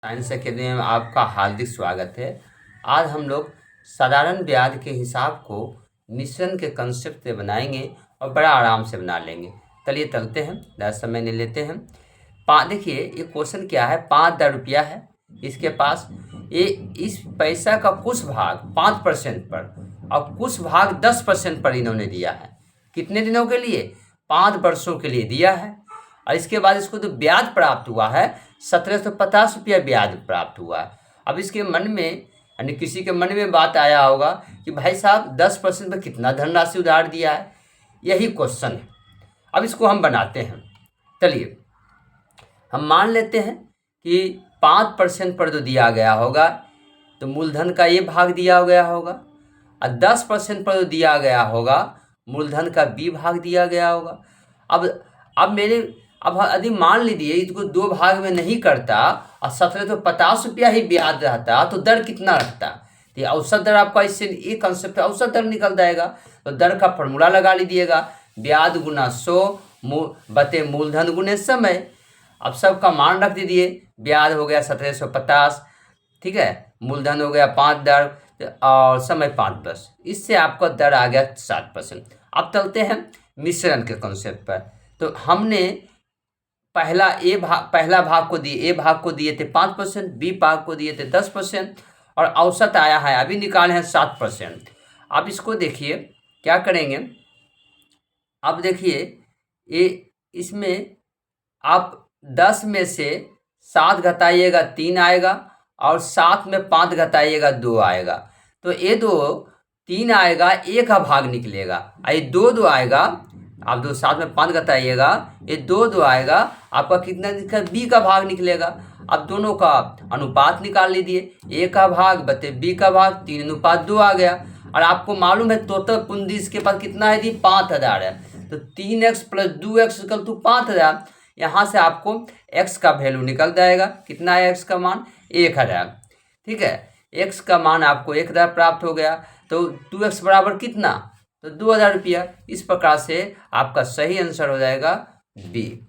Science academy में आपका हार्दिक स्वागत है। आज हम लोग साधारण ब्याज के हिसाब को मिश्रण के कंसेप्ट से बनाएंगे और बड़ा आराम से बना लेंगे। चलिए चलते हैं, ज़्यादा समय नहीं लेते हैं। देखिए ये क्वेश्चन क्या है, 5,000 रुपया है इसके पास। ये इस पैसा का कुछ भाग 5% पर और कुछ भाग 10% पर इन्होंने दिया है। कितने दिनों के लिए? 5 वर्षों के लिए दिया है। और इसके बाद इसको जो ब्याज प्राप्त हुआ है 1750 रुपया ब्याज प्राप्त हुआ है। अब इसके मन में यानी किसी के मन में बात आया होगा कि भाई साहब 10% पर कितना धनराशि उधार दिया है, यही क्वेश्चन है। अब इसको हम बनाते हैं। चलिए हम मान लेते हैं कि 5% पर जो दिया गया होगा तो मूलधन का ये भाग दिया गया होगा और 10% पर जो दिया गया होगा मूलधन का बी भाग दिया गया होगा। अब यदि मान लीजिए इसको 2 भाग में नहीं करता और 1750 रुपया ही ब्याज रहता तो दर कितना रखता? तो औसत दर आपका इससे ये कंसेप्ट औसत दर निकल जाएगा। तो दर का फॉर्मूला लगा लीजिएगा, ब्याज गुना 100 बटे मूलधन गुने समय। अब सबका मान रख दीजिए, ब्याज हो गया 1750, ठीक है, मूलधन हो गया 5 दर और समय 5+, इससे आपका दर आ गया 7%। अब चलते हैं मिश्रण के कॉन्सेप्ट पर। तो हमने पहला भाग को दिए, ए भाग को दिए थे 5%, बी भाग को दिए थे 10% और औसत आया है अभी निकाले हैं 7%। अब इसको देखिए क्या करेंगे। अब देखिए ये इसमें आप 10 में से 7 घटाइएगा 3 आएगा और 7 में 5 घटाइएगा 2 आएगा। तो ये 3 आएगा, 1 का भाग निकलेगा। ये 2 आएगा, आप 2 7 में 5 घटाइएगा, ये 2 आएगा, आपका कितना निकलेगा? बी का भाग निकलेगा। अब दोनों का अनुपात निकाल लीजिए, ए का भाग बटे बी का भाग, 3:2 आ गया। और आपको मालूम है टोटल पूंजी इसके पास कितना है जी? 5,000 है। तो 3x + 2x = 5,000। यहाँ से आपको x का वैल्यू निकल जाएगा। कितना है x का मान? 1,000। ठीक है, x का मान आपको 1,000 प्राप्त हो गया। तो 2x बराबर कितना? तो 2,000 रुपया। इस प्रकार से आपका सही आंसर हो जाएगा बी।